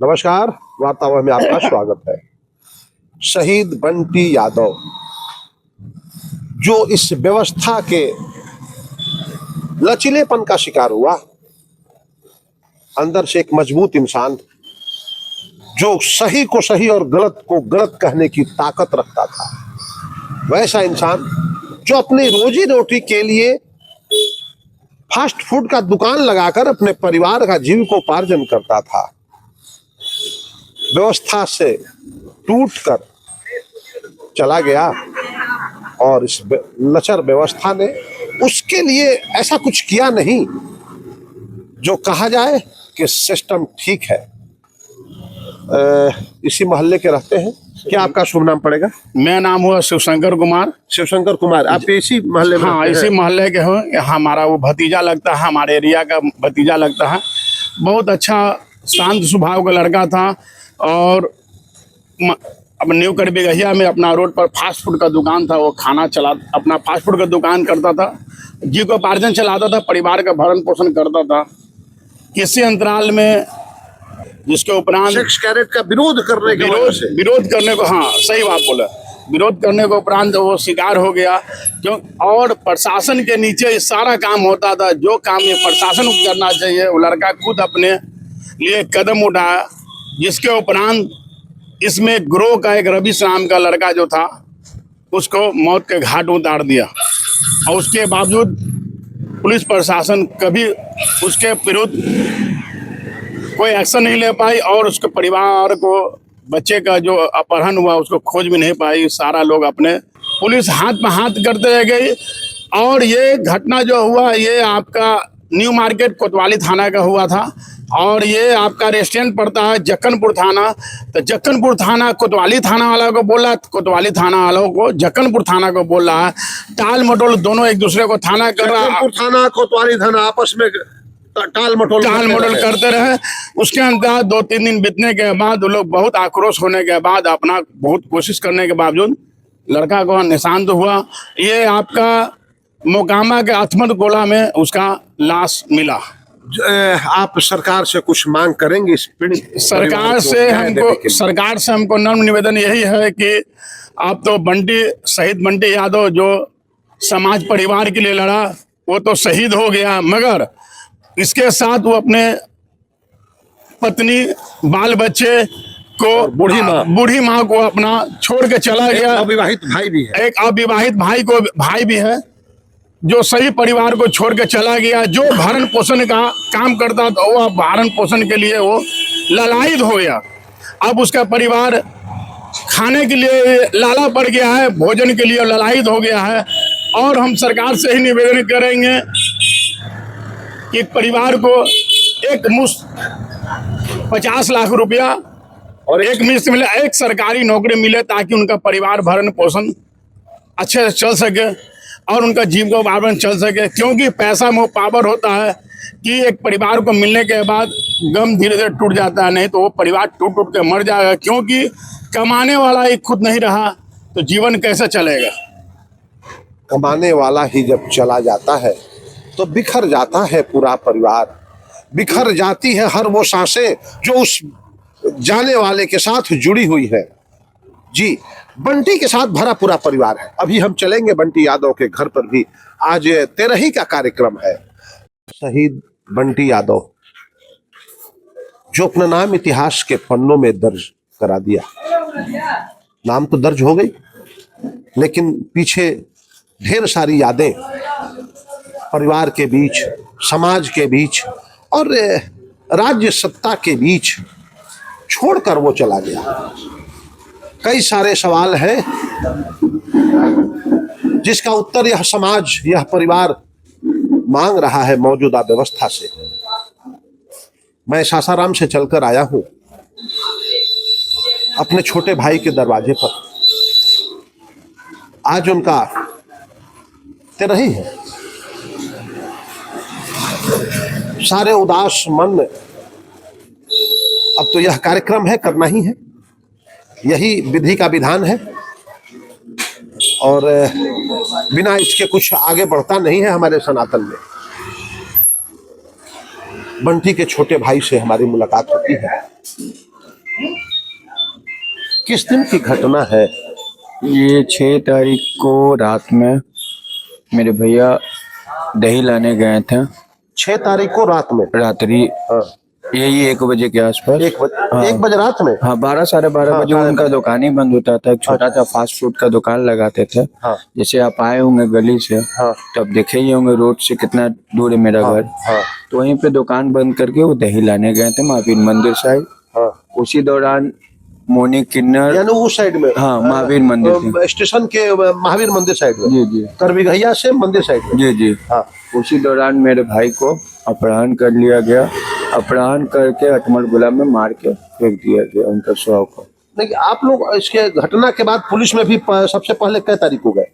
नमस्कार, वार्तावाह में आपका स्वागत है। शहीद बंटी यादव जो इस व्यवस्था के लचीलेपन का शिकार हुआ, अंदर से एक मजबूत इंसान जो सही को सही और गलत को गलत कहने की ताकत रखता था, वैसा इंसान जो अपनी रोजी रोटी के लिए फास्ट फूड का दुकान लगाकर अपने परिवार का जीविकोपार्जन करता था, व्यवस्था से टूटकर चला गया और इस लचर व्यवस्था ने उसके लिए ऐसा कुछ किया नहीं जो कहा जाए कि सिस्टम ठीक है। इसी मोहल्ले के रहते हैं। क्या आपका शुभ नाम पड़ेगा? मेरा नाम हुआ शिवशंकर कुमार। शिवशंकर कुमार, आप इसी मोहल्ले में? हाँ, इसी मोहल्ले के हो। हमारा वो भतीजा लगता है, हमारे एरिया का भतीजा लगता है। बहुत अच्छा शांत स्वभाव का लड़का था और अब न्यू करबीगहिया में अपना रोड पर फास्ट फूड का दुकान था। वो खाना अपना फास्ट फूड का दुकान करता था, जीविकोपार्जन चलाता था, परिवार का भरण पोषण करता था। किसी अंतराल में जिसके उपरांत सेक्स कैरेट का विरोध करने को, हाँ सही बात बोला, विरोध करने के उपरांत वो शिकार हो गया। क्यों? और प्रशासन के नीचे सारा काम होता था। जो काम ये प्रशासन को करना चाहिए वो लड़का खुद अपने लिए कदम उठाया, जिसके उपरांत इसमें ग्रोह का एक रवि नाम का लड़का जो था उसको मौत के घाट उतार दिया। और उसके बावजूद पुलिस प्रशासन कभी उसके विरुद्ध कोई एक्शन नहीं ले पाई और उसके परिवार को, बच्चे का जो अपहरण हुआ उसको खोज भी नहीं पाई। सारा लोग अपने पुलिस हाथ में हाथ करते रह गई। और ये घटना जो हुआ ये आपका न्यू मार्केट कोतवाली थाना का हुआ था और ये आपका रेस्टोरेंट पड़ता है जक्कनपुर थाना। तो जक्कनपुर थाना कोतवाली थाना वाला को बोला, कोतवाली थाना वालों को जक्कनपुर थाना को बोल रहा है। टाल मटोल दोनों एक दूसरे को थाना कर रहा है। थाना कोतवाली थाना आपस में टाल मटोल करते रहे। उसके अंदर 2-3 दिन बीतने के बाद वो लोग बहुत आक्रोश होने के बाद अपना बहुत कोशिश करने के बावजूद लड़का को निशान तो हुआ। ये आपका मोकामा के अथमद गोला में उसका लाश मिला। आप सरकार से कुछ मांग करेंगे इस पीड़ित सरकार से हमको नम्र निवेदन यही है कि आप तो शहीद बंटी यादव जो समाज परिवार के लिए लड़ा वो तो शहीद हो गया, मगर इसके साथ वो अपने पत्नी बाल बच्चे को बूढ़ी माँ को अपना छोड़ के चला गया। अविवाहित भाई भी है, एक अविवाहित भाई भी है जो सही परिवार को छोड़ के चला गया। जो भरण पोषण का काम करता था वो भरण पोषण के लिए वो ललायित हो गया। अब उसका परिवार खाने के लिए लाला पड़ गया है, भोजन के लिए ललायित हो गया है। और हम सरकार से ही निवेदन करेंगे कि परिवार को एक मुश्त 50 लाख रुपया और एक मुश्त मिले, एक सरकारी नौकरी मिले ताकि उनका परिवार भरण पोषण अच्छे से चल सके और उनका जीविकोपार्जन चल सके। क्योंकि पैसा मोह पावर होता है कि एक परिवार को मिलने के बाद गम धीरे धीरे टूट जाता है, नहीं तो वो परिवार टूट टूट के मर जाएगा। क्योंकि कमाने वाला ही खुद नहीं रहा तो जीवन कैसे चलेगा? कमाने वाला ही जब चला जाता है तो बिखर जाता है पूरा परिवार, बिखर जाती है हर वो सांसें जो उस जाने वाले के साथ जुड़ी हुई है। जी, बंटी के साथ भरा पूरा परिवार है। अभी हम चलेंगे बंटी यादव के घर पर भी। आज तेरही का कार्यक्रम है। शहीद बंटी यादव जो अपना नाम इतिहास के पन्नों में दर्ज करा दिया। नाम तो दर्ज हो गई, लेकिन पीछे ढेर सारी यादें परिवार के बीच, समाज के बीच और राज्य सत्ता के बीच छोड़कर वो चला गया। कई सारे सवाल हैं जिसका उत्तर यह समाज, यह परिवार मांग रहा है मौजूदा व्यवस्था से। मैं सासाराम से चलकर आया हूं अपने छोटे भाई के दरवाजे पर। आज उनका तेरही है। सारे उदास मन में अब तो यह कार्यक्रम है, करना ही है, यही विधि का विधान है और बिना इसके कुछ आगे बढ़ता नहीं है हमारे सनातन में। बंटी के छोटे भाई से हमारी मुलाकात होती है। किस दिन की घटना है? ये 6 तारीख को रात में मेरे भैया दही लाने गए थे 6 तारीख को रात में? रात्रि, हाँ। यही 1 बजे के आसपास। 1 बजे रात में? हाँ, 12 साढ़े 12 बजे उनका दुकान ही बंद होता था। एक छोटा सा फास्ट फूड का दुकान लगाते थे। हाँ। जैसे आप आए होंगे गली से, हाँ। तब देखे ही होंगे रोड से कितना दूर है मेरा घर। हाँ। तो वहीं पे दुकान बंद करके वो दही लाने गए थे महावीर मंदिर साइड। हाँ। उसी दौरान मोनी किन्नर, यानी उस साइड में? हाँ, महावीर मंदिर से। स्टेशन के महावीर मंदिर साइड में? जी जी करबिघैया से मंदिर साइड में? जी जी। हाँ। उसी दौरान मेरे भाई को अपहरण कर लिया गया। अपहरण करके अटमल गुलाम में मार के फेंक दिया गया उनका शव को। लेकिन आप लोग इसके घटना के बाद पुलिस में भी सबसे पहले कै तारीख को गए?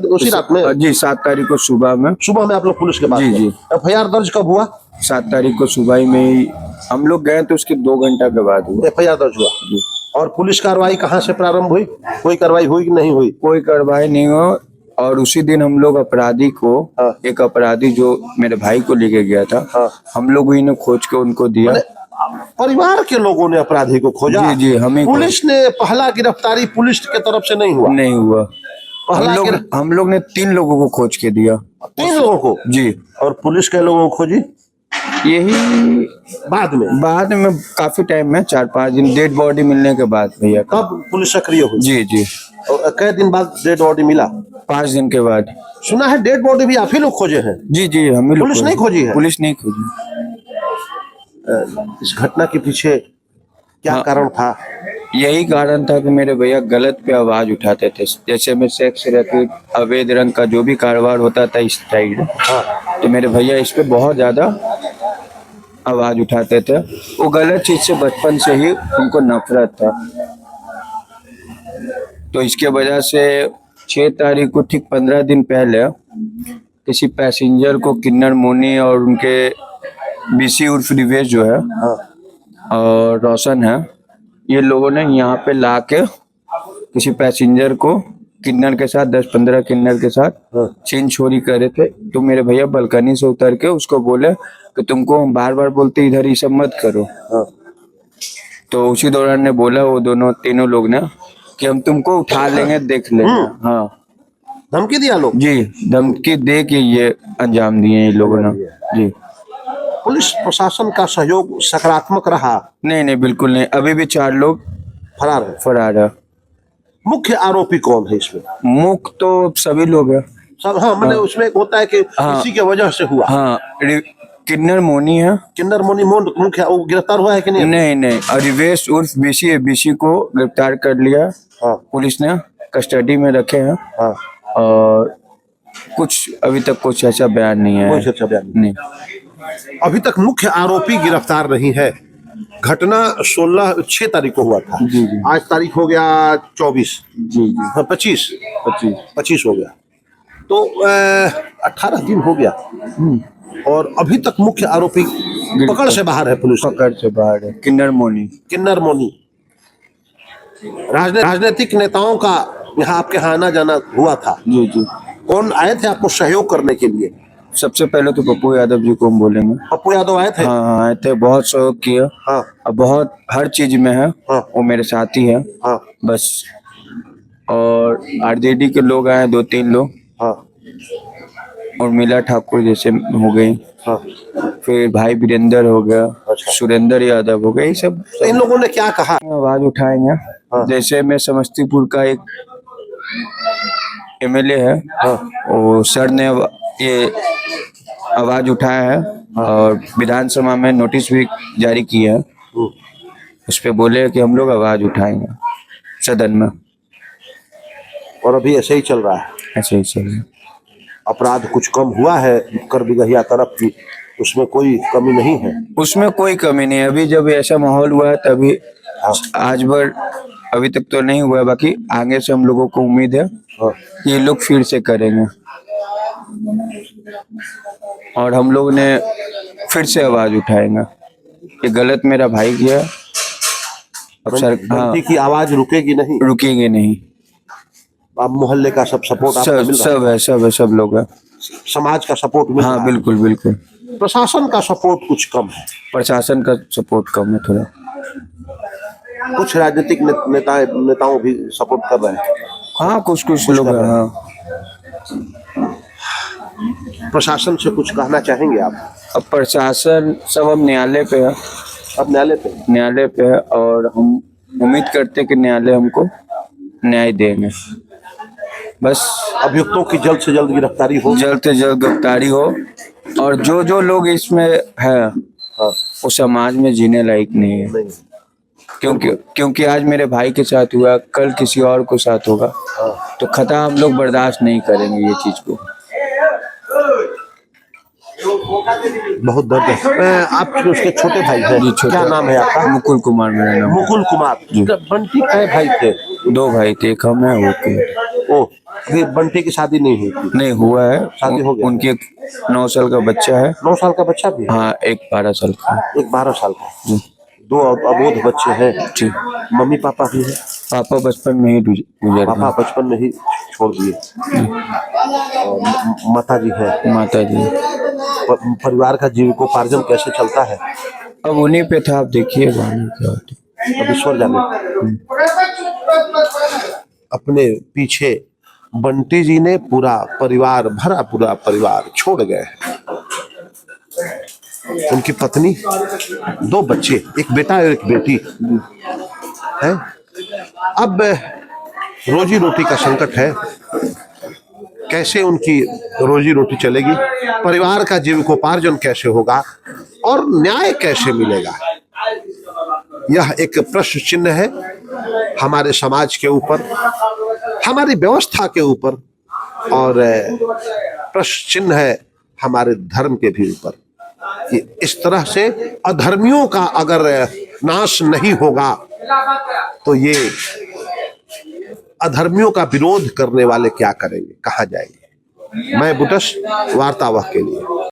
उसी रात में? जी, 7 तारीख को सुबह में। सुबह में आप लोग पुलिस के पास? जी, जी। FIR दर्ज कब हुआ? 7 तारीख को सुबह में ही हम लोग गए तो उसके 2 घंटा के बाद हुआ। FIR दर्ज हुआ? जी। और पुलिस कार्रवाई कहाँ से प्रारंभ हुई? कोई कार्रवाई हुई कि नहीं हुई? कोई कार्रवाई नहीं हो। और उसी दिन हम लोग अपराधी को, हाँ। एक अपराधी जो मेरे भाई को लेके गया था, हाँ। हम लोग ही ने खोज के उनको दिया। परिवार के लोगों ने अपराधी को खोजा? जी जी, हमें पुलिस ने पहला गिरफ्तारी पुलिस के तरफ से नहीं हुआ? नहीं हुआ। पहला हम लोग ने 3 लोगों को खोज के दिया। 3 लोगों को? जी। और पुलिस के लोगों को खोजी यही बाद में काफी टाइम में 4-5 दिन डेड बॉडी मिलने के बाद भैया। कब पुलिस सक्रिय हुई? जी जी। और कई दिन बाद डेड बॉडी मिला? 5 दिन के बाद। सुना है डेड बॉडी भी आप ही लोग खोजे हैं? जी जी, हम ही लोग। पुलिस नहीं खोजी है? पुलिस नहीं खोजी। इस घटना के पीछे क्या कारण था? यही कारण था कि मेरे भैया गलत पे आवाज उठाते थे। जैसे में सेक्स रैकेट, अवैध रंग का जो भी कारोबार होता था इस साइड, तो मेरे भैया इस पे बहुत ज्यादा आवाज उठाते थे। वो गलत चीज से बचपन से ही उनको नफरत था। तो इसके वजह से 6 तारीख को ठीक 15 दिन पहले किसी पैसेंजर को किन्नर मोनी और उनके BC उर्फ रिवेश जो है और रोशन है, ये लोगों ने यहाँ पे ला के किसी पैसेंजर को किन्नर के साथ 10-15 किन्नर के साथ छीन छोरी कर रहे थे। तो मेरे भैया बालकनी से उतर के उसको बोले कि तुमको हम बार बार बोलते इधर ये सब मत करो। तो उसी दौरान ने बोला वो तीनों लोग ने कि हम तुमको उठा लेंगे, देख लेंगे। हाँ, धमकी दिया लोग? जी, धमकी दे के ये अंजाम दिए ये लोगों ने। जी। पुलिस प्रशासन का सहयोग सकारात्मक रहा? नहीं, बिल्कुल नहीं। अभी भी 4 लोग फरार है। मुख्य आरोपी कौन है इसमें? मुख्य तो सभी लोग हैं सब। हाँ, मैंने उसमें एक होता है कि इसी के वजह से हुआ। हाँ, किन्नर मोनी है। किन्नर मोनी मुख्य वो गिरफ्तार हुआ है कि नहीं? नहीं। रिवेश उर्फ BC को गिरफ्तार कर लिया। हाँ। पुलिस ने कस्टडी में रखे हैं। हाँ। और कुछ अभी तक कुछ ऐसा बयान नहीं है। कोई अच्छा बयान नहीं। अभी तक मुख्य आरोपी गिरफ्तार नहीं है। घटना 6 तारीख को हुआ था। जी जी। आज तारीख हो गया 24। जी जी। हाँ, 25 हो गया। तो 18 दिन हो गया और अभी तक मुख्य आरोपी पकड़ से बाहर है। पुलिस पकड़ से बाहर है। किन्नर मोनी। राजनीतिक नेताओं का यहाँ आपके यहाँ आना जाना हुआ था? जी जी। कौन आए थे आपको सहयोग करने के लिए? सबसे पहले तो पप्पू यादव जी को हम बोलेंगे। पप्पू यादव आए थे? हाँ, आए थे, बहुत सहयोग किया। हाँ। अब बहुत हर चीज में है। हाँ। वो मेरे साथी है। हाँ। बस। और RJD के लोग आए 2-3 लोग। हाँ। और मीला ठाकुर जैसे हो गई। हाँ। फिर भाई वीरेंद्र हो गया। अच्छा। सुरेंद्र यादव हो गए। ये सब तो इन लोगों ने क्या कहा? आवाज उठाएंगे। हाँ। जैसे मैं समस्तीपुर का एक MLA है। हाँ। वो सर ने ये आवाज उठाया है। और विधानसभा में नोटिस भी जारी किया है। उस पे बोले कि हम लोग आवाज उठाएंगे सदन में। और अभी ऐसे ही चल रहा है? ऐसे ही चल। अपराध कुछ कम हुआ है करबिघैया तरफ की? उसमें कोई कमी नहीं है? उसमें कोई कमी नहीं। अभी जब ऐसा माहौल हुआ है तभी आज भर अभी तक तो नहीं हुआ है। बाकी आगे से हम लोगों को उम्मीद है ये लोग फिर से करेंगे और हम लोग ने फिर से आवाज उठाएंगे। ये गलत मेरा भाई किया। अब सर बंटी की आवाज रुकेगी नहीं? रुकेंगे नहीं। अब मोहल्ले का सब सपोर्ट आपको मिल रहा है? सब लोग है। समाज का सपोर्ट मिल रहा है? हाँ, बिल्कुल। प्रशासन का सपोर्ट कुछ कम है? प्रशासन का सपोर्ट कम है थोड़ा। कुछ राजनीतिक नेताओं भी सपोर्ट कर रहे हैं। हाँ कुछ कुछ लोग कर हैं, रहे हैं। हाँ। प्रशासन से कुछ कहना चाहेंगे आप? अब प्रशासन सब अब न्यायालय पे है, अब न्यायालय पे है और हम उम्मीद करते हैं कि न्यायालय हमको न्याय देंगे। बस अभियुक्तों की जल्द से जल्द गिरफ्तारी हो। जल्द से जल्द गिरफ्तारी हो और जो जो लोग इसमें है हाँ, वो समाज में जीने लायक नहीं है। नहीं। क्योंकि आज मेरे भाई के साथ हुआ, कल किसी और को साथ होगा, हाँ। तो खता हम लोग बर्दाश्त नहीं करेंगे ये चीज को। बहुत दर्द है। आप उसके छोटे भाई हैं? जी, छोटे। क्या नाम है आपका? मुकुल कुमार मेरा नाम। मुकुल कुमार। बंटी कै भाई थे? 2 भाई थे, एक हम है वो के। ओ, अभी बंटी की शादी नहीं हुई थी? नहीं हुआ है, शादी हो गया? उनके 9 साल का बच्चा है। 9 साल का बच्चा भी? हाँ, एक 12 साल का। एक 12 साल का। जी। 2 अबोध बच्चे हैं। जी। मम्मी पापा भी है? पापा बचपन में ही गुजर पापा गए। बचपन में ही छोड़ दिए। और माता जी है? माता जी। परिवार का जीविकोपार्जन कैसे चलता है? अब उन्हीं पे था, आप देखिए गाने क्या होते। अब ईश्वर जाने। अपने पीछे बंटी जी ने पूरा परिवार छोड़ गए। उनकी पत्नी, 2 बच्चे, एक बेटा और एक बेटी है। अब रोजी रोटी का संकट है। कैसे उनकी रोजी रोटी चलेगी? परिवार का जीविकोपार्जन कैसे होगा और न्याय कैसे मिलेगा? यह एक प्रश्न चिन्ह है हमारे समाज के ऊपर, हमारी व्यवस्था के ऊपर, और प्रश्न चिन्ह है हमारे धर्म के भी ऊपर कि इस तरह से अधर्मियों का अगर नाश नहीं होगा तो ये अधर्मियों का विरोध करने वाले क्या करेंगे, कहाँ जाएंगे? मैं बुटस, वार्तावाह के लिए।